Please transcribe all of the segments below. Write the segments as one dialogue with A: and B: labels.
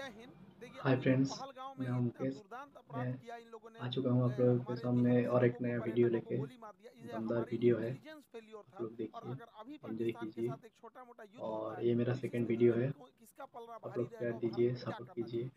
A: Hi friends, मैं हूं मुकेश। मैं आ चुका हूं आप लोगों के सामने और एक नया वीडियो लेके। दमदार वीडियो है, आप लोग देखिए, एंजॉय कीजिए। और ये मेरा सेकंड वीडियो है, आप लोग प्यार दीजिए, सपोर्ट कीजिए।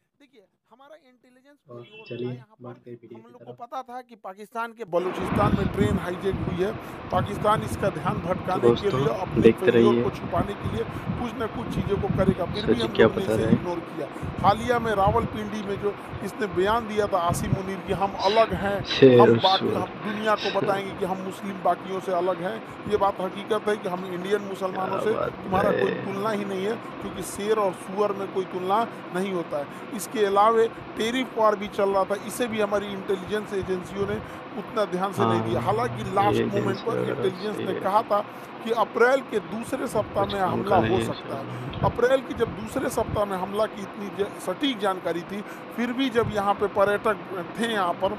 A: और चलिए बढ़ते हैं वीडियो की
B: हम लोग को
A: तरफ।
B: पता था कि पाकिस्तान के बलूचिस्तान में ट्रेन हाईजैक हुई है। पाकिस्तान इसका ध्यान
A: तो
B: भटकाने के
A: दोस्तों
B: लिए, अपने
A: देखते
B: फेलियर
A: रहिए।
B: को छुपाने के लिए कुछ न कुछ चीज़ों को करेगा, फिर भी
A: सच
B: हम
A: क्या
B: लोग ने
A: बता
B: इसे
A: रहा है।
B: इग्नोर किया। हालिया में रावलपिंडी में जो इसने बयान दिया था आसिम मुनीर कि हम अलग हैं,
A: शेर
B: हम बाकी
A: सुअर।
B: हम दुनिया को बताएंगे कि हम मुस्लिम बाकियों से अलग हैं। ये बात हकीकत है कि हम इंडियन मुसलमानों
A: क्या
B: से
A: बात
B: तुम्हारा कोई
A: है।
B: तुलना ही नहीं है, क्योंकि शेर और सुअर में कोई तुलना नहीं होता है। इसके अलावे टेरिफ वार भी चल रहा था, इसे भी हमारी इंटेलिजेंस एजेंसियों ने उतना ध्यान से नहीं दिया। हालांकि
A: हाँ,
B: लास्ट मोमेंट
A: एजेंसी
B: पर
A: वगैरह
B: इंटेलिजेंस
A: सही
B: ने
A: है,
B: कहा था कि अप्रैल के दूसरे सप्ताह
A: कुछ
B: में
A: काम
B: हमला
A: का
B: हो
A: नहीं है
B: सकता है।
A: सर, मतलब।
B: अप्रैल की जब दूसरे सप्ताह में हमला की इतनी सटीक जानकारी थी, फिर भी जब यहाँ पे पर्यटक थे, यहाँ पर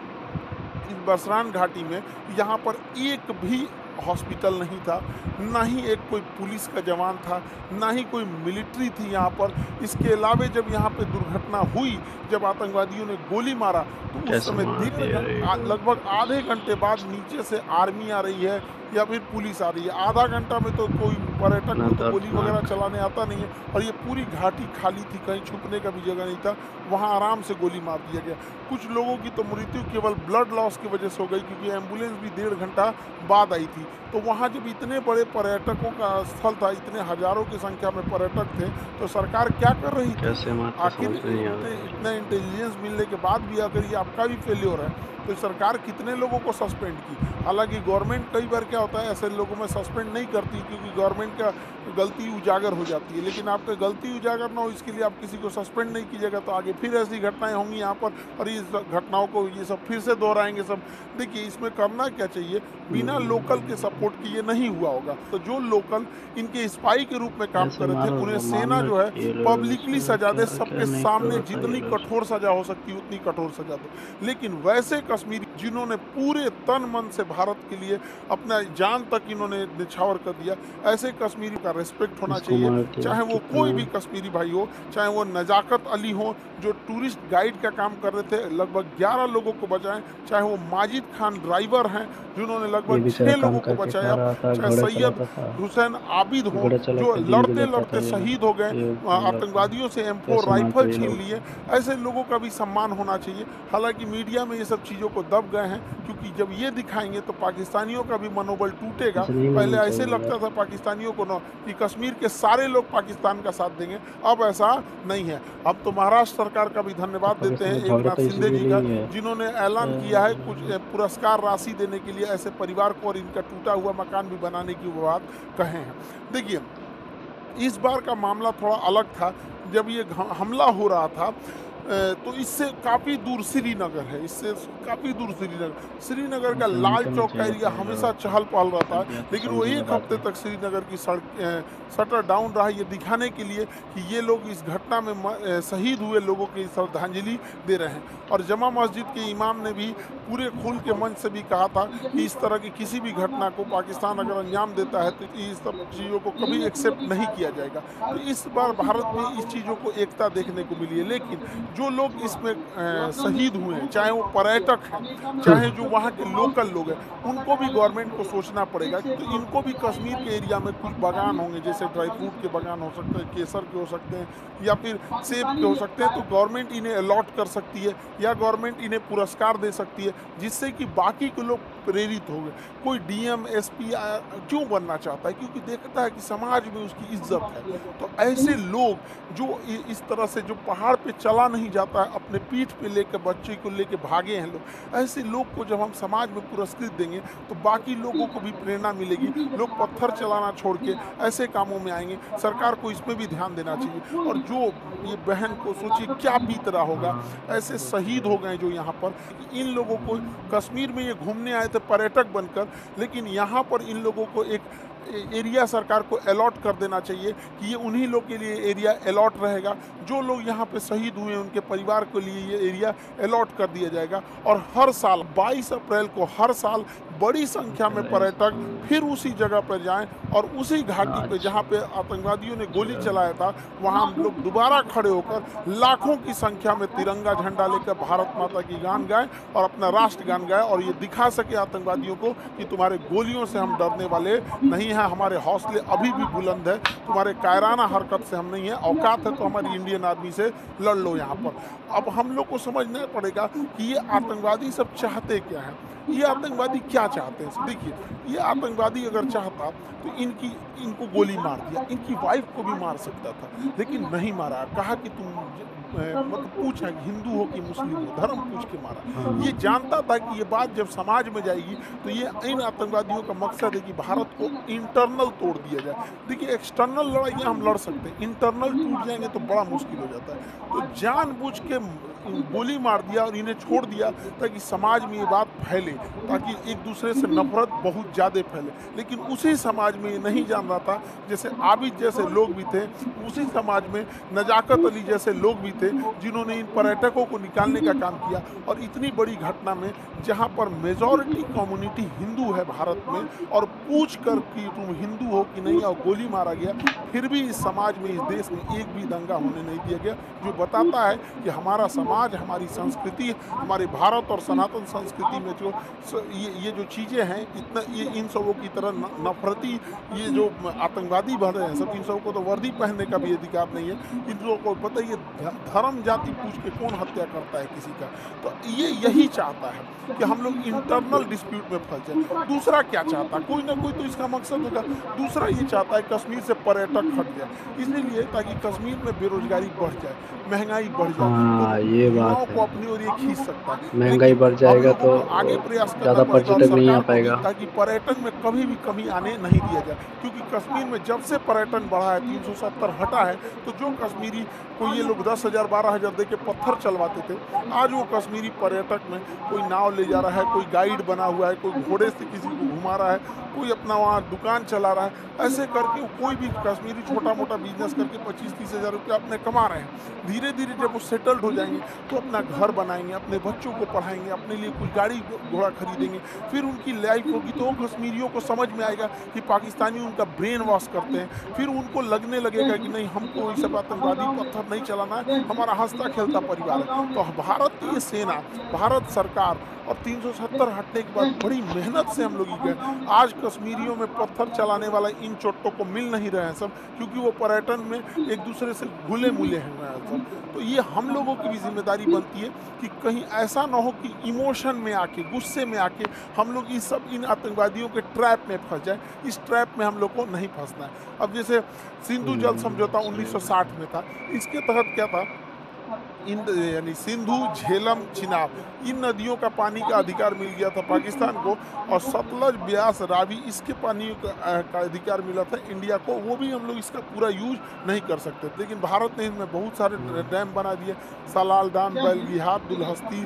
B: इस बसरान घाटी में, यहाँ पर एक भी हॉस्पिटल नहीं था, ना ही एक कोई पुलिस का जवान था, ना ही कोई मिलिट्री थी यहाँ पर। इसके अलावे जब यहाँ पे दुर्घटना हुई, जब आतंकवादियों ने गोली मारा, तो उस
A: कैसे
B: समय
A: मार दिया रे।
B: लगभग आधे घंटे बाद नीचे से आर्मी आ रही है या फिर पुलिस आ रही है। आधा घंटा में तो कोई पर्यटक
A: इतना
B: को तो गोली वगैरह
A: दर्दनाक।
B: चलाने आता नहीं है। और ये पूरी घाटी खाली थी, कहीं छुपने का भी जगह नहीं था, वहाँ आराम से गोली मार दिया गया। कुछ लोगों की तो मृत्यु केवल ब्लड लॉस की वजह से हो गई, क्योंकि एम्बुलेंस भी 1.5 घंटा बाद आई थी। तो वहाँ जब इतने बड़े पर्यटकों का स्थल था, इतने हजारों की संख्या में पर्यटक थे, तो सरकार क्या कर रही थी?
A: कैसे मारता
B: आखिर
A: समझ में नहीं आ रहा यार।
B: इतना इंटेलिजेंस मिलने के बाद भी अगर ये आपका भी फेल्योर है, तो सरकार कितने लोगों को सस्पेंड की? हालांकि गवर्नमेंट कई बार क्या होता है, ऐसे लोगों में सस्पेंड नहीं करती, क्योंकि गवर्नमेंट का गलती उजागर हो जाती है। लेकिन आपका गलती उजागर ना हो, इसके लिए आप किसी को सस्पेंड नहीं कीजिएगा, तो आगे फिर ऐसी घटनाएं होंगी यहाँ पर, और इस घटनाओं को ये सब फिर से दोहराएंगे सब। देखिए, इसमें करना क्या चाहिए, बिना लोकल के सपोर्ट के ये नहीं हुआ होगा। तो जो लोकल इनके स्पाई के रूप में काम
A: ऐसे
B: कर रहे थे, उन्हें
A: मारो
B: सेना
A: मारना
B: जो है
A: ये लोग
B: पब्लिकली
A: सर,
B: सजा दे,
A: क्या क्या
B: सबके
A: नहीं कर
B: सामने
A: रखा ये
B: जितनी
A: लोग।
B: कठोर सजा हो सकती है उतनी कठोर सजा दो। लेकिन वैसे कश्मीरी जिन्होंने पूरे तन मन से भारत के लिए अपना जान तक इन्होंने निछावर कर दिया, ऐसे कश्मीरी का रिस्पेक्ट होना
A: इसको
B: चाहिए।
A: मार दिया
B: चाहे वो
A: कितना।
B: कोई भी कश्मीरी भाई हो, चाहे वो नजाकत अली हो जो टूरिस्ट गाइड का काम कर रहे थे, लगभग 11 लोगों को बचाएं, चाहे वो माजिद खान ड्राइवर हैं जिन्होंने
A: ये
B: लगभग
A: बेचारा
B: 6
A: काम
B: लोगों को
A: करके खा
B: बचाया,
A: रहा था,
B: चाहे
A: घोड़ा
B: सैयद
A: चलाता था।
B: हुसैन आबिद हो
A: घोड़ा चला
B: जो
A: के दिन
B: लड़ते
A: गुजरता था
B: लड़ते
A: ये लोग।
B: शहीद हो गए
A: ये हमला था।
B: आतंकवादियों से M4
A: कैसे
B: राइफल
A: मारते ये
B: छीन
A: लोग।
B: लिए। ऐसे लोगों का भी सम्मान होना चाहिए। हालांकि मीडिया में ये सब चीज़ों को दब गए हैं, क्योंकि जब ये दिखाएंगे तो पाकिस्तानियों का भी मनोबल टूटेगा।
A: ऐसे नहीं
B: पहले
A: मारना
B: ऐसे
A: चाहिए
B: लगता
A: यार।
B: था पाकिस्तानियों को न कि कश्मीर के सारे लोग पाकिस्तान का साथ देंगे, अब ऐसा नहीं है। अब तो महाराष्ट्र सरकार का भी
A: तो
B: धन्यवाद देते
A: पाकिस्तान
B: हैं
A: से
B: एक
A: झगड़ा
B: नाथ
A: तो
B: शिंदे
A: इसीलिए
B: जी का,
A: नहीं है।
B: जिन्होंने ऐलान किया है कुछ पुरस्कार राशि देने के लिए ऐसे परिवार को, और इनका टूटा हुआ मकान भी बनाने की वो बात कहे हैं। देखिए, इस बार का मामला थोड़ा अलग था। जब ये हमला हो रहा था, तो इससे काफ़ी दूर श्रीनगर है, इससे काफ़ी दूर श्रीनगर। श्रीनगर का
A: ऐसा नहीं
B: लाल
A: करना
B: चौक का
A: चाहिए
B: एरिया
A: था ये
B: हमेशा
A: लोगों को।
B: चहल पहल रहता है,
A: अब या तो
B: लेकिन वो
A: समझिए
B: एक
A: बात
B: हफ्ते
A: में।
B: तक श्रीनगर की शटर डाउन रहा, ये दिखाने के लिए कि ये लोग इस घटना में शहीद हुए लोगों की श्रद्धांजलि दे रहे हैं। और जमा मस्जिद के इमाम ने भी पूरे खुल के मंच से भी कहा था कि इस तरह की किसी भी घटना को पाकिस्तान अगर अंजाम देता है, तो इस सब चीज़ों को कभी एक्सेप्ट नहीं किया जाएगा। तो इस बार भारत में इस चीज़ों को एकता देखने को मिली है। लेकिन जो लोग इसमें शहीद हुए हैं, चाहे वो पर्यटक हैं, चाहे जो वहाँ के लोकल लोग हैं, उनको भी गवर्नमेंट को सोचना पड़ेगा। तो इनको भी कश्मीर के एरिया में कुछ बागान होंगे, जैसे ड्राई फ्रूट के बागान हो सकते हैं, केसर के हो सकते हैं, या फिर सेब के हो सकते हैं, तो गवर्नमेंट इन्हें अलॉट कर सकती है, या गवर्नमेंट इन्हें पुरस्कार दे सकती है, जिससे कि बाकी के लोग प्रेरित हो गए। कोई डीएम एसपी क्यों बनना चाहता है? क्योंकि देखता है कि समाज में उसकी इज्जत है। तो ऐसे लोग जो इस तरह से, जो पहाड़ पे चला नहीं जाता है, अपने पीठ पे लेकर बच्चे को लेकर भागे हैं लोग, ऐसे लोग को जब हम समाज में पुरस्कृत देंगे, तो बाकी लोगों को भी प्रेरणा मिलेगी। लोग पत्थर चलाना छोड़ के ऐसे कामों में आएंगे। सरकार को इसमें भी ध्यान देना चाहिए। और जो ये बहन को सोचिए क्या बीत रहा होगा,
A: हाँ,
B: ऐसे शहीद हो गए जो यहाँ पर। इन लोगों को कश्मीर में ये घूमने आए थे पर्यटक बनकर, लेकिन यहाँ पर इन लोगों को एक एरिया सरकार को अलॉट कर देना चाहिए कि ये उन्हीं लोग के लिए एरिया अलॉट रहेगा। जो लोग यहाँ पे शहीद हुए हैं उनके परिवार के लिए ये एरिया अलॉट कर दिया जाएगा। और हर साल 22 अप्रैल को, हर साल बड़ी संख्या में पर्यटक फिर उसी जगह पर जाएं और उसी घाटी पे
A: अच्छा।
B: जहां पे आतंकवादियों ने गोली चलाया था वहां हम लोग दोबारा खड़े होकर लाखों की संख्या में तिरंगा झंडा लेकर भारत माता की गान गाएं और अपना राष्ट्रगान गाएं और ये दिखा सके आतंकवादियों को कि तुम्हारे गोलियों से हम डरने वाले नहीं हैं, हमारे हौसले अभी भी बुलंद है, तुम्हारे कायराना हरकत से हम नहीं है, औकात है तो हमारी इंडियन आर्मी से लड़ लो यहाँ पर। अब हम लोग को समझना पड़ेगा कि ये आतंकवादी सब चाहते क्या है, ये आतंकवादी क्या चाहते हैं। देखिए, ये आतंकवादी अगर चाहता तो इनको गोली मार दिया, इनकी वाइफ को भी मार सकता था, लेकिन नहीं मारा। कहा कि तुम मतलब पूछा कि हिंदू हो कि मुस्लिम हो, धर्म पूछ के मारा। ये जानता था कि ये बात जब समाज में जाएगी तो ये इन आतंकवादियों का मकसद है कि भारत को इंटरनल तोड़ दिया जाए। देखिए, एक्सटर्नल लड़ाइयाँ हम लड़ सकते हैं, इंटरनल टूट जाएंगे तो बड़ा मुश्किल हो जाता है। तो जानबूझ के गोली मार दिया और इन्हें छोड़ दिया ताकि समाज में ये बात फैले, ताकि एक दूसरे से नफरत बहुत ज़्यादा फैले। लेकिन उसी समाज में ये नहीं जान रहा था, जैसे आबिद जैसे लोग भी थे, उसी समाज में नजाकत अली जैसे लोग भी थे जिन्होंने इन पर्यटकों को निकालने का काम किया। और इतनी बड़ी घटना में जहाँ पर मेजॉरिटी कम्युनिटी हिंदू है भारत में और पूछ कर कि तुम हिंदू हो कि नहीं और गोली मारा गया, फिर भी इस समाज में, इस देश में एक भी दंगा होने नहीं दिया गया, जो बताता है कि हमारा समाज, हमारी संस्कृति, हमारे भारत और सनातन संस्कृति में जो ये जो चीज़ें हैं, इतना ये इन सबों की तरह नफरती ये जो आतंकवादी बन रहे हैं सब, इन सबों को तो वर्दी पहनने का भी अधिकार नहीं है। इन लोगों को पता है ये धर्म जाति पूछ के कौन हत्या करता है किसी का। तो ये यही चाहता है कि हम लोग इंटरनल डिस्प्यूट में फंस जाए। दूसरा क्या चाहता है, कोई ना कोई तो इसका मकसद होगा। दूसरा ये चाहता है कश्मीर से पर्यटक हट जाए, इसलिए ताकि कश्मीर में बेरोजगारी बढ़ जाए, महंगाई बढ़ जाए,
A: हाँ,
B: तो
A: ये बात
B: युवाओं
A: है।
B: को अपनी ओर ये खींच सकता है।
A: महंगाई
B: लेकिन
A: बढ़
B: हम
A: जाएगा
B: लोगों
A: तो
B: को आगे प्रयास करना
A: ज़्यादा
B: पड़ेगा और
A: पर्यटक नहीं आ
B: सरकार को भी,
A: पाएगा।
B: ताकि पर्यटन में कभी भी कमी आने नहीं दिया जाए। क्योंकि कश्मीर में जब से पर्यटन बढ़ा है, 370 हटा है, तो जो कश्मीरी को ये लोग 10,000 12,000 दे के पत्थर चलवाते थे, आज वो कश्मीरी पर्यटक में कोई नाव ले जा रहा है, कोई गाइड बना हुआ है, कोई घोड़े से किसी को घुमा रहा है, कोई अपना वहाँ दुकान चला रहा है। ऐसे करके कोई भी कश्मीरी छोटा मोटा बिजनेस करके 25-30 हज़ार रुपया अपने कमा रहे हैं। धीरे धीरे जब वो सेटल्ड हो जाएंगे तो अपना घर बनाएंगे, अपने बच्चों को पढ़ाएंगे, अपने लिए कुछ गाड़ी घोड़ा खरीदेंगे, फिर उनकी लाइफ होगी। तो कश्मीरियों को समझ में आएगा कि पाकिस्तानी उनका ब्रेन वॉश करते हैं, फिर उनको लगने लगेगा कि नहीं, हमको ये सब आतंकवादी पत्थर नहीं चलाना है, हमारा हंसता खेलता परिवार है। तो भारत की ये सेना, भारत सरकार और 370 हटने के बाद बड़ी मेहनत से हम लोग गए। आज कश्मीरियों में पत्थर चलाने वाला इन चोटों को मिल नहीं रहे हैं सब, क्योंकि वो पर्यटन में एक दूसरे से घुले मिले हैं सब। तो ये हम लोगों की भी जिम्मेदारी बनती है कि कहीं ऐसा ना हो कि इमोशन में आके, गुस्से में आके हम लोग इन आतंकवादियों के ट्रैप में फंस जाए। इस ट्रैप में हम लोग को नहीं फंसना है। अब जैसे सिंधु जल समझौता
A: सही बात।
B: 1960 में था, इसके तहत क्या था, यानी सिंधु, झेलम, चिनाब, इन नदियों का पानी का अधिकार मिल गया था पाकिस्तान को, और सतलज, ब्यास, रावी, इसके पानी का अधिकार मिला था इंडिया को। वो भी हम लोग इसका पूरा यूज नहीं कर सकते, लेकिन भारत ने इनमें बहुत सारे डैम बना दिए। सलाल डैम, बैलगिहार, दुलहस्ती,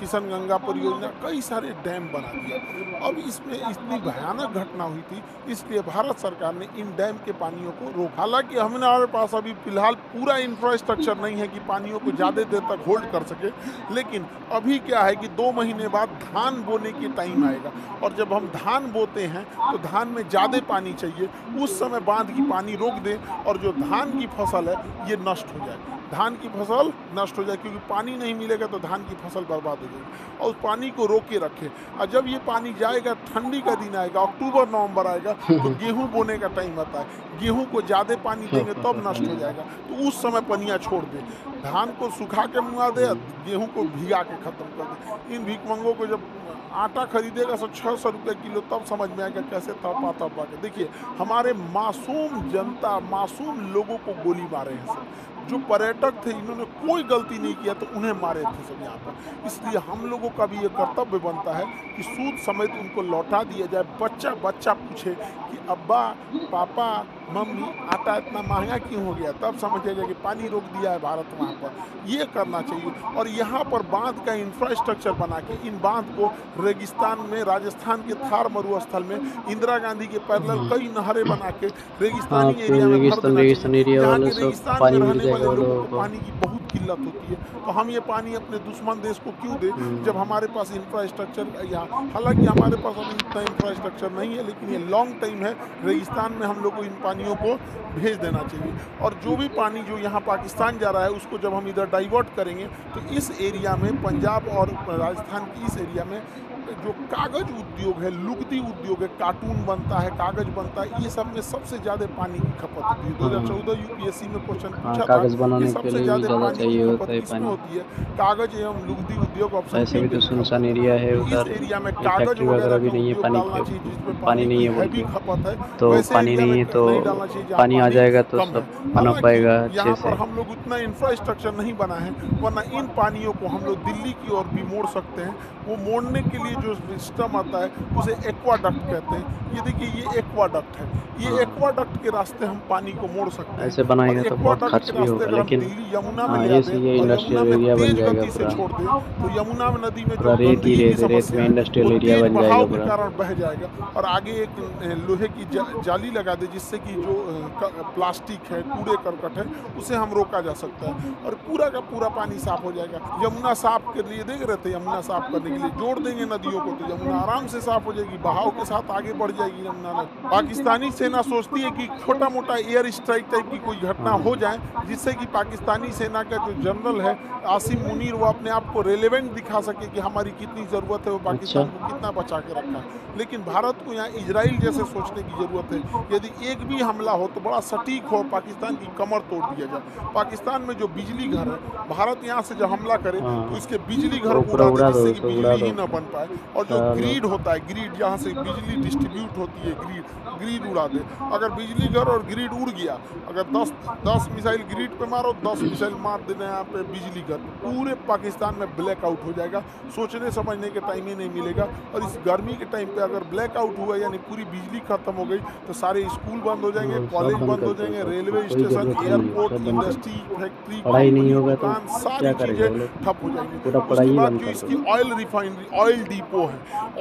B: किशनगंगा परियोजना, कई सारे डैम बना दिए। अब इसमें इतनी भयानक घटना हुई थी, इसलिए भारत सरकार ने इन डैम के पानियों को रोका। हालांकि हमारे पास अभी फिलहाल पूरा इंफ्रास्ट्रक्चर नहीं है कि पानियों को ज़्यादा देर तक होल्ड कर सके, लेकिन अभी क्या है कि 2 महीने बाद धान बोने की टाइम आएगा, और जब हम धान बोते हैं तो धान में ज़्यादा पानी चाहिए। उस समय बांध की पानी रोक दें और जो धान की फसल है ये नष्ट हो जाए, धान की फसल नष्ट हो जाए, क्योंकि पानी नहीं मिलेगा तो धान की फसल बर्बाद हो जाएगी। और उस पानी को रोके रखें, और जब ये पानी जाएगा, ठंडी का दिन आएगा, अक्टूबर नवंबर आएगा, तो गेहूं बोने का टाइम आता है। गेहूं को ज़्यादा पानी देंगे तब नष्ट हो जाएगा, तो उस समय पनिया छोड़ दे, धान को सुखा के मुआ दे, गेहूं को भिगा के ख़त्म कर दे। इन भिकमंगों को जब आटा खरीदेगा 600 रुपये किलो, तब समझ में आएगा कैसे तपा के। देखिए, हमारे मासूम जनता, मासूम लोगों को गोली मारे हैं सब। जो पर्यटक थे, इन्होंने कोई गलती नहीं किया तो उन्हें मारे थे सब यहाँ पर। इसलिए हम लोगों का भी ये कर्तव्य बनता है कि सूद समेत उनको लौटा दिया जाए। बच्चा बच्चा पूछे कि अब्बा, पापा, मम्मी, आटा इतना महंगा क्यों हो गया, तब समझेगा कि पानी रोक दिया है भारत वहाँ पर। ये करना चाहिए, और यहाँ पर बांध का इंफ्रास्ट्रक्चर बना के इन बांध को रेगिस्तान में, राजस्थान के थार मरुस्थल में इंदिरा गांधी के पैरेलल कई नहरें बना के
A: हाँ,
B: रेगिस्तानी
A: फिर
B: एरिया में भर देना चाहिए।
A: रेगिस्तान एरिया
B: यहाँ
A: वाले
B: के
A: सब
B: रेगिस्तान में
A: पानी मिल
B: रहने
A: जाएगा
B: वाले
A: वो
B: लोगों
A: लोगों
B: को
A: को।
B: पानी की बहुत किल्लत होती है। तो हम ये पानी अपने दुश्मन देश को क्यों दें जब हमारे पास इंफ्रास्ट्रक्चर या हालांकि हमारे पास अभी इतना इंफ्रास्ट्रक्चर नहीं है, लेकिन ये लॉन्ग टाइम है। रेगिस्तान में हम लोग को इन पानियों को भेज देना चाहिए। और जो भी पानी जो यहाँ पाकिस्तान जा रहा है उसको जब हम इधर डाइवर्ट करेंगे तो इस एरिया में, पंजाब और राजस्थान की इस एरिया में जो कागज उद्योग है, लुगदी उद्योग है, कार्टून बनता है, कागज बनता है, ये सब में सबसे ज़्यादा पानी की खपत होती है। 2014 यूपीएससी में क्वेश्चन पूछा था
A: कागज
B: कि
A: बनाने के
B: सबसे
A: लिए
B: ज़्यादा
A: ज़्यादा
B: पानी की
A: चाहिए
B: खपत
A: होता है
B: किसमें
A: पानी।
B: होती है? कागज एवं लुगदी उद्योग ऑप्शन
A: वैसे भी तो सुनसान एरिया है
B: तो इस
A: उधर,
B: एरिया में कागज
A: फैक्ट्री
B: वगैरह
A: वगैरह भी
B: का
A: नहीं है,
B: उद्योग डालना चाहिए जिसमें
A: पानी नहीं
B: की
A: है बोल
B: हैवी
A: के,
B: खपत है।
A: तो
B: वैसे
A: पानी
B: एरिया
A: नहीं
B: में
A: है तो
B: नहीं डालना चाहिए जहाँ
A: पानी आ जाएगा तो
B: कम है।
A: सब पनप
B: हालांकि
A: पाएगा अच्छे
B: यहाँ
A: से।
B: पर हम लोग उतना इंफ्रास्ट्रक्चर नहीं बना है, वरना इन पानियों को हम लोग दिल्ली की ओर भी मोड़ सकते हैं। वो मोड़ने के लिए जो सिस्टम आता है उसे एक्वाडक्ट कहते हैं। ये देखिए, ये एक्वाडक्ट है, ये एक्वाडक्ट के रास्ते हम पानी को मोड़ सकते
A: ऐसे
B: हैं। और
A: बनाएंगे तो बहुत
B: एक्वाडक्ट
A: खर्च
B: के
A: भी
B: रास्ते
A: होगा,
B: अगर हम
A: लेकिन
B: दिल्ली यमुना में ले
A: ये
B: आते
A: सही है,
B: हैं और यमुना
A: इंडस्ट्रियल
B: में
A: एरिया बन
B: तेज
A: जाएगा
B: गति से
A: पूरा।
B: छोड़ दें तो यमुना नदी में जो
A: पूरा रेत ही
B: गंदगी की
A: रेत, रेत
B: समस्या
A: में
B: है
A: इंडस्ट्रियल
B: वो
A: एरिया
B: तेज
A: बन
B: बहाव
A: जाएगा
B: के
A: पूरा।
B: कारण बह जाएगा। और आगे एक लोहे की जाली लगा दे जिससे कि जो प्लास्टिक है, कूड़े करकट है, उसे हम रोका जा सकता है और पूरा का पूरा पानी साफ हो जाएगा। यमुना साफ के लिए देख रहे थे, यमुना साफ करने के लिए जोड़ देंगे नदियों को तो यमुना आराम से साफ हो जाएगी, बहाव के साथ आगे बढ़ जाएगी यमुना नदी। पाकिस्तानी सेना सोचती है कि छोटा मोटा एयर स्ट्राइक टाइप की कोई घटना हो जाए जिससे कि पाकिस्तानी सेना का जो जनरल है आसिम मुनीर, वो अपने आप को रेलेवेंट दिखा सके कि हमारी कितनी ज़रूरत है, वो पाकिस्तान को कितना बचा के रखा है। लेकिन भारत को यहाँ इजराइल जैसे सोचने की ज़रूरत है। यदि एक भी हमला हो तो बड़ा सटीक हो, पाकिस्तान की कमर तोड़ दिया जाए। पाकिस्तान में जो बिजली घर है, भारत यहाँ से जब हमला करे तो इसके बिजली घर को उड़ा दे जिससे कि बिजली ही न बन पाए। और जो ग्रिड होता है, ग्रिड जहाँ से बिजली डिस्ट्रीब्यूट होती है, ग्रिड उड़ा दे। अगर बिजली घर और ग्रिड उड़ गया, अगर 10 मिसाइल ग्रिड पे मारो, 10 मिसाइल मार देना यहाँ पे बिजली घर, पूरे पाकिस्तान में ब्लैकआउट हो जाएगा। सोचने समझने के टाइम ही नहीं मिलेगा। और इस गर्मी के टाइम पे अगर ब्लैकआउट हुआ यानी पूरी बिजली खत्म हो गई तो सारे स्कूल बंद हो जाएंगे, कॉलेज बंद हो जाएंगे, railway station, airport, industry, factory, company, दुकान, सारी चीज़ें ठप हो जाएंगी। उसके बाद जो इसकी ऑयल रिफाइनरी, ऑयल डिपो है,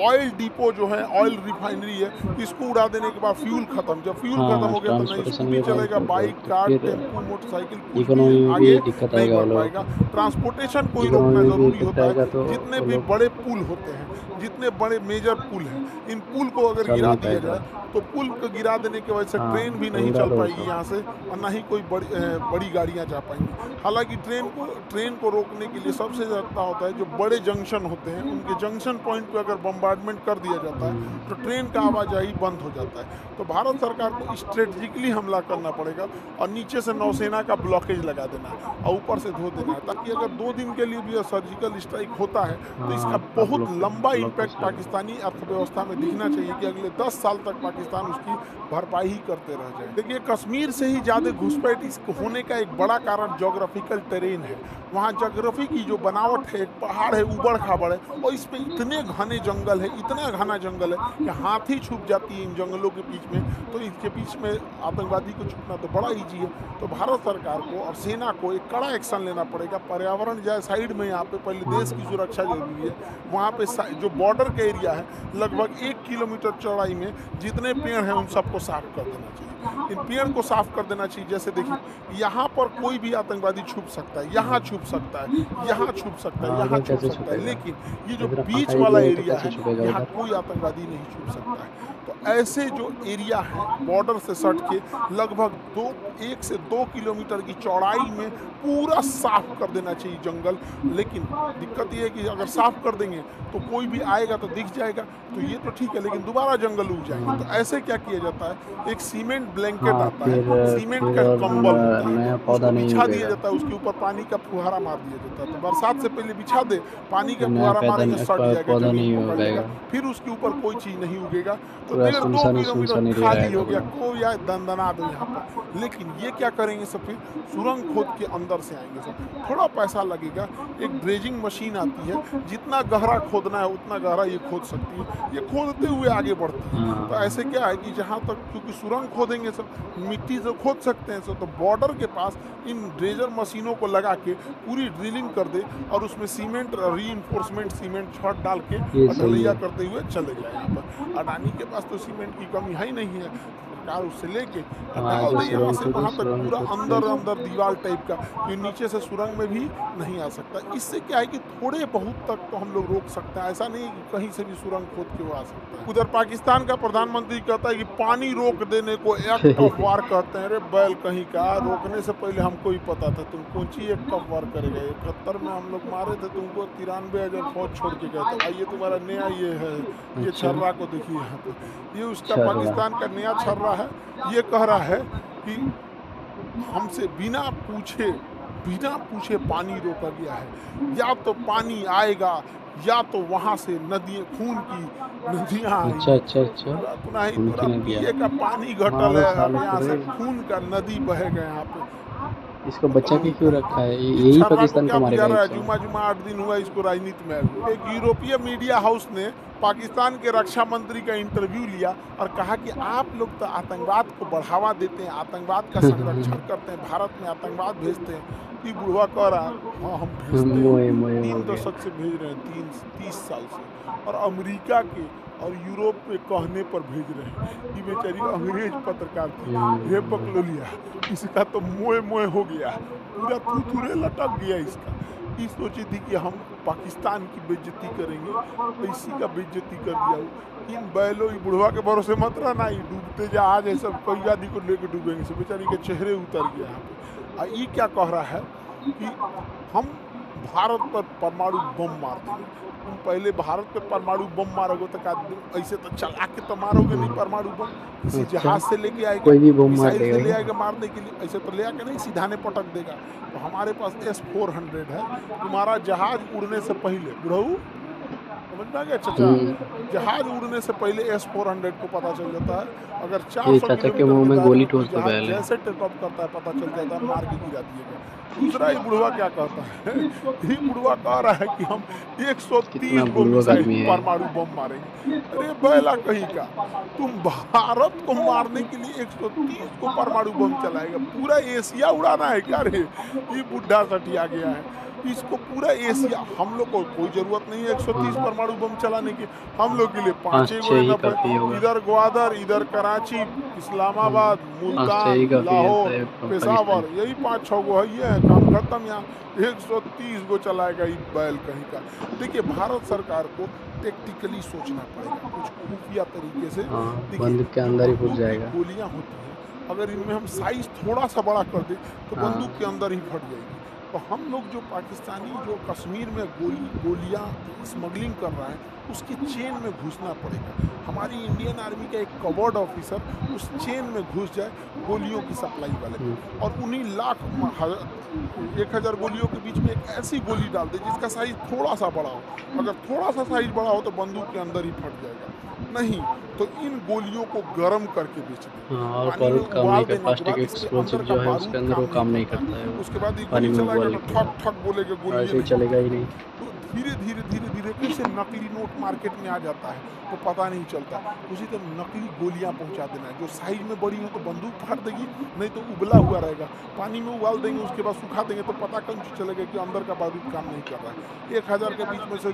B: ऑयल डिपो जो है, ऑयल रिफाइनरी है, इसको उड़ा देने के बाद फ्यूल खत्म। जब फ्यूल खत्म हो गया तो नहीं स्कूटी चलेगा, बाइक, कार, टेम्पो, मोटरसाइकिल कुछ भी आगे नहीं बढ़ पाएगा। ट्रांसपोर्टेशन को ही रोकना जरूरी होता है। जितने भी बड़े पुल होते हैं, जितने बड़े मेजर पुल हैं, इन पुल को अगर गिरा दिया जाए तो पुल को गिरा देने की वजह से ट्रेन भी नहीं चल पाएगी यहाँ से और ना ही कोई बड़ी गाड़ियाँ जा पाएंगी। हालांकि ट्रेन को रोकने के लिए सबसे ज़्यादा होता है जो बड़े जंक्शन होते हैं, उनके जंक्शन पॉइंट पे अगर बम्बार्डमेंट कर दिया जाता है तो ट्रेन का आवाजाही बंद हो जाता है। तो भारत सरकार को स्ट्रेटजिकली हमला करना पड़ेगा और नीचे से नौसेना का ब्लॉकेज लगा देना है और ऊपर से धो देना है, ताकि अगर 2 दिन के लिए भी सर्जिकल स्ट्राइक होता है तो इसका बहुत लंबा इम्पैक्ट पाकिस्तानी अर्थव्यवस्था में दिखना चाहिए कि अगले 10 साल तक पाकिस्तान उसकी भरपाई ही करते रह जाए। देखिए, कश्मीर से ही ज़्यादा घुसपैठ इस होने का एक बड़ा कारण जोग्राफिकल टेरेन है। वहाँ जोग्राफी की जो बनावट है, एक पहाड़ है, ऊबड़ खाबड़ है और इस पे इतने घने जंगल है, इतना घना जंगल है कि हाथी छुप जाती है इन जंगलों के बीच में। तो इसके बीच में आतंकवादी को छुपना तो बड़ा ईजी है। तो भारत सरकार को और सेना को एक कड़ा एक्शन लेना पड़ेगा। पर्यावरण जाए साइड में, यहाँ पे पहले देश की सुरक्षा जरूरी है। वहाँ पे जो बॉर्डर का एरिया है, लगभग 1 किलोमीटर चौड़ाई में जितने पेड़ हैं उन सबको साफ कर देना चाहिए। इन पेड़ को साफ कर देना चाहिए। जैसे देखिए, यहाँ पर कोई भी आतंकवादी छुप सकता है, यहाँ छुप सकता है, यहाँ छुप सकता है, यहाँ छुप सकता है, लेकिन ये जो बीच वाला एरिया है, यहाँ कोई आतंकवादी नहीं छुप सकता है। तो ऐसे जो एरिया है बॉर्डर से सट के लगभग 1 से 2 किलोमीटर की चौड़ाई में पूरा साफ कर देना चाहिए जंगल। लेकिन दिक्कत ये है कि अगर साफ कर देंगे तो कोई भी आएगा तो दिख जाएगा, तो ये तो ठीक है, लेकिन दोबारा जंगल उग जाएंगे। तो ऐसे क्या किया जाता है, एक सीमेंट ब्लैंकेट आता है, सीमेंट का कंबल होता है, उसको बिछा दिया जाता है, उसके ऊपर पानी का फुहारा मार दिया जाता है। तो बरसात से पहले बिछा दे, पानी का फुहारा मारेंगे, सट जाएगा, जमीन पकड़ लेगा, फिर उसके ऊपर कोई चीज़ नहीं उगेगा। तो 1.5-2 किलोमीटर खाली हो गया, कोई आए दंदना दो यहाँ पर। लेकिन ये क्या करेंगे सब, फिर सुरंग खोद के अंदर से आएंगे सब, थोड़ा पैसा लगेगा। एक ड्रेजिंग मशीन आती है, जितना गहरा खोदना है उतना गहरा ये खोद सकती है, ये खोदते हुए आगे बढ़ती है। तो ऐसे क्या है कि जहाँ तक, क्योंकि सुरंग खोदेंगे सब, मिट्टी से खोद सकते हैं सब, तो बॉर्डर के पास इन ड्रेजर मशीनों को लगा के पूरी ड्रिलिंग कर दे और उसमें सीमेंट, रीइंफोर्समेंट सीमेंट छत डाल के ढलैया करते हुए चले जाए। यहाँ पर अडानी के पास तो सीमेंट की कमी है ही नहीं है। प्रकार उससे लेके
A: हाँ,
B: डाल
A: जो
B: दे यहाँ
A: सुरंग
B: से
A: थी तो
B: वहाँ तक,
A: सुरंग
B: पूरा
A: को
B: अंदर अंदर दीवार टाइप का, कि नीचे से सुरंग में भी नहीं आ सकता। इससे क्या है कि थोड़े बहुत तक तो हम लोग रोक सकते हैं, ऐसा नहीं है कि कहीं से भी सुरंग खोद के वो आ सकता है। उधर पाकिस्तान का प्रधानमंत्री कहता है कि पानी रोक देने को एक्ट ऑफ वार कहते हैं। अरे बैल कहीं का, रोकने से पहले हमको ही पता था, तुम कौन सी एक्ट ऑफ वार करेगा। 71 में हम लोग मारे थे तुमको, 93,000 फौज छोड़ के गए थे। आइए तुम्हारा नया ये है, ये
A: अच्छा,
B: छर्रा को देखिए यहाँ पे, ये उसका
A: छर्रा।
B: पाकिस्तान का नया छर्रा है। ये कह रहा है कि हमसे बिना पूछे पानी रोका गया है, या तो पानी आएगा या तो वहाँ से नदी, खून की नदियाँ
A: अच्छा,
B: आएंगी।
A: अच्छा, अच्छा। खून
B: पूरा
A: की नदियाँ।
B: पिए का पानी घटल
A: मारो
B: है, अब
A: साले
B: यहाँ
A: पूरे।
B: से खून का नदी बहेगा यहाँ पे।
A: इसको बच्चा के
B: बताइए
A: क्यों
B: कहीं
A: रखा
B: का,
A: है?
B: इस
A: यही
B: छर्रा को
A: पाकिस्तान
B: क्या
A: को
B: बुझा
A: मारेगा
B: रहा
A: एक
B: है।
A: साला।
B: जुमा जुमा 8 दिन हुआ इसको राजनीति में आए हुए। एक यूरोपीय मीडिया हाउस ने पाकिस्तान के रक्षा मंत्री का इंटरव्यू लिया और कहा कि आप लोग तो आतंकवाद को बढ़ावा देते हैं, आतंकवाद का संरक्षण करते हैं, भारत में आतंकवाद भेजते हैं। ये बुढ़वा कह रहा हाँ हम भेजते हैं,
A: मोए मोए हो
B: 3
A: गया।
B: दशक से भेज रहे हैं, 30 साल से, और अमेरिका के और यूरोप के कहने पर भेज रहे हैं। ये बेचारी अंग्रेज पत्रकार थी, ये बकलोलिया, इसका तो मोए मोए हो गया, पूरा थुथुरे लटक गया इसका। ये सोची थी कि हम पाकिस्तान की बेइज्जती करेंगे, तो इसी का बेइज्जती कर दिया। इन बैलों, ये बुढ़वा के भरोसे मत रहना, ये डूबते जहाज है सब, कोई आदि को लेकर डूबेंगे सब। बेचारी के चेहरे उतर गया यहाँ पे। ये क्या कह रहा है कि हम भारत पर परमाणु बम मार देंगे। तुम पहले भारत पे परमाणु बम मारोगे तो क्या, ऐसे तो चला के तो मारोगे नहीं परमाणु बम, किसी
A: अच्छा,
B: जहाज से लेके आएगा,
A: कोई भी बम मार
B: मिसाइल
A: देगा
B: से ले
A: क्या?
B: आएगा मारने के लिए, ऐसे तो ले आके नहीं सीधा ने पटक देगा। तो हमारे पास S-400 है, तुम्हारा जहाज उड़ने से पहले, बुढ़ऊ समझ में आ गया चाचा, जहाज उड़ने से पहले S-400 को पता चल जाता है। अगर
A: ये
B: 400
A: चाचा के
B: किलोमीटर
A: मुंह
B: के
A: में
B: दायरे
A: गोली
B: में कोई
A: ठोस दो
B: जहाज
A: पहले।
B: जैसे टेक ऑफ करता है पता चल जाता है, मार के गिरा दिएगा। दूसरा ही बुढ़वा क्या कहता है, ये बुढ़वा कह रहा है कि हम
A: कितना
B: 130 गो
A: बुड़बक
B: मिसाइल
A: आदमी है।
B: परमाणु बम मारेंगे। अरे बैला कहीं का, तुम भारत को मारने के लिए 130 को परमाणु बम चलाएगा? पूरा एशिया उड़ाना है क्या रे? ये बुढ़ा सटिया गया है, इसको पूरा एशिया, हम लोग को कोई जरूरत नहीं है 130 परमाणु बम चलाने की। हम लोग के लिए 5
A: 5-6
B: गो
A: ही
B: इनफ है।
A: काफी होगा।
B: इधर ग्वादर, इधर कराची, इस्लामाबाद,
A: 5-6 ही
B: मुल्तान,
A: काफी है
B: लाहौर,
A: पाकिस्तान।
B: पेशावर, यही 5-6 गो है, ये है काम खत्म। यहाँ 130 गो चलाएगा ये बैल कहीं का। देखिए भारत सरकार को टेक्टिकली सोचना पड़ेगा कुछ खुफिया तरीके से।
A: हाँ,
B: देखिए
A: बंदूक के
B: जो
A: अंदर ही घुस
B: बंदूक की
A: जाएगा।
B: गोलियां होती हैं, अगर इनमें हम साइज थोड़ा सा बड़ा कर दें तो
A: हाँ,
B: बंदूक के अंदर ही फट जाएगी। तो हम लोग जो पाकिस्तानी जो कश्मीर में गोलियां स्मगलिंग कर रहा है, उसकी चेन में घुसना पड़ेगा। हमारी इंडियन आर्मी का एक कवर्ड ऑफिसर उस चेन में घुस जाए गोलियों की सप्लाई वाले में, और उन्हीं 1,000 गोलियों के बीच में एक ऐसी गोली डाल दे जिसका साइज थोड़ा सा बड़ा हो। अगर थोड़ा सा साइज बड़ा हो तो बंदूक के अंदर ही फट जाएगा, नहीं तो इन गोलियों को गर्म करके बेच दें।
A: हाँ, और
B: पानी में
A: बारूद काम
B: उबाल
A: नहीं कर,
B: देने के
A: प्लास्टिक
B: बाद इसके
A: एक्सप्लोसिव
B: अंदर का
A: जो है उसके
B: बारूद
A: अंदर वो काम नहीं
B: करता
A: करता है, वो
B: उसके बाद ये
A: पानी
B: गोली
A: में
B: चलाएगा
A: उबालने
B: तो
A: के
B: ठक
A: बाद
B: ठक बोलेगा, गोली
A: ऐसे ही
B: नहीं
A: चलेगा ही नहीं।
B: तो धीरे धीरे कैसे नकली नोट मार्केट में आ जाता है तो पता नहीं चलता। उसी तरह नकली गोलियां पहुंचा देना है, जो साइज में बड़ी हो तो बंदूक फाड़ देगी, नहीं तो उबला हुआ रहेगा, पानी में उबाल देंगे, उसके बाद सुखा देंगे तो पता कौन चलेगा कि अंदर का बारूद काम नहीं कर रहा है। 1,000 के बीच में से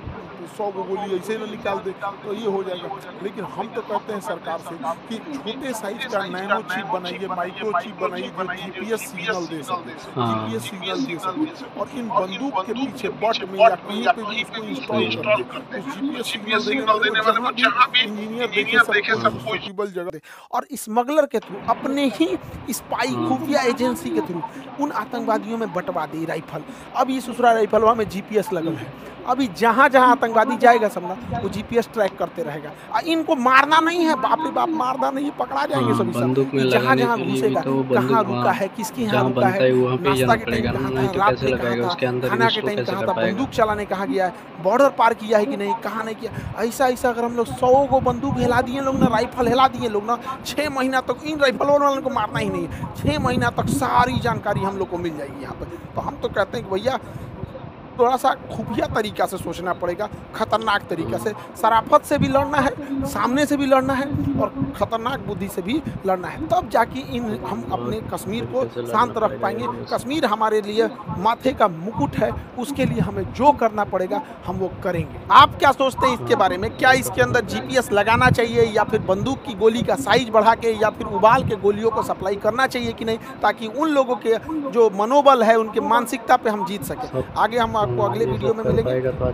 B: 100 गो गोली ऐसे ही ना निकाल दे तो ये हो जाएगा। लेकिन हम तो कहते हैं सरकार से कि छोटे साइज का नैनो चिप बनाइए, माइक्रो चिप बनाइए, जो GPS सिग्नल दे सके,
A: हाँ,
B: GPS सिग्नल दे सके, और इन बंदूक के पीछे बट में या कहीं पे भी उसको इंस्टॉल कर दे। उस GPS सिग्नल देने वाले को जहाँ भी इंजीनियर देखे सबको सूटेबल जगह दे, और स्मगलर के थ्रू, अपने ही स्पाई खुफिया एजेंसी के थ्रू उन आतंकवादियों में बंटवा दी राइफल। अब ये ससुरा राइफलवा में GPS लगल है, अभी जहाँ जहाँ आतंकवादी जाएगा सब ना वो GPS ट्रैक करते रहेगा। इनको मारना नहीं है, बाप रे बाप मारना नहीं है, पकड़ा जाएंगे
A: हाँ,
B: सभी सब।
A: बंदूक में
B: जहाँ
A: लगाने
B: जहाँ
A: के लिए भी
B: घुसेगा,
A: तो वो
B: कहाँ
A: बंदूक
B: रुका है, किसके यहाँ
A: जहाँ
B: रुका
A: बनता
B: है,
A: है वहाँ पे ही
B: नाश्ता
A: जाना
B: के टाइम
A: पड़ेगा,
B: कहाँ
A: नहीं
B: था,
A: तो
B: रात
A: कैसे
B: में कहाँ
A: लगाएगा
B: था,
A: उसके अंदर
B: खाना के
A: इंस्टॉल
B: टाइम
A: कैसे
B: कहाँ
A: कर
B: था,
A: पाएगा?
B: बंदूक चलाने कहाँ गया है, बॉर्डर पार किया है कि नहीं, कहाँ नहीं किया। ऐसा ऐसा अगर हम लोग 100 गो बंदूक हिला दिए लोग ना, राइफल हिला दिए लोग ना, 6 महीना तक इन राइफल वालों को मारना ही नहीं है, 6 महीना तक सारी जानकारी हम लोग को मिल जाएगी यहाँ पर। तो हम तो कहते हैं कि भैया थोड़ा सा खुफिया तरीका से सोचना पड़ेगा, खतरनाक तरीका से। शराफत से भी लड़ना है, सामने से भी लड़ना है और खतरनाक बुद्धि से भी लड़ना है, तब जाके हम अपने कश्मीर को शांत रख पाएंगे। कश्मीर हमारे लिए माथे का मुकुट है, उसके लिए हमें जो करना पड़ेगा हम वो करेंगे। आप क्या सोचते हैं इसके बारे में? क्या इसके अंदर GPS लगाना चाहिए या फिर बंदूक की गोली का साइज बढ़ा के या फिर उबाल के गोलियों को सप्लाई करना चाहिए कि नहीं, ताकि उन लोगों के जो मनोबल है, उनके मानसिकता पे हम जीत सकें। आगे हम आपको अगले वीडियो में मिलेंगे।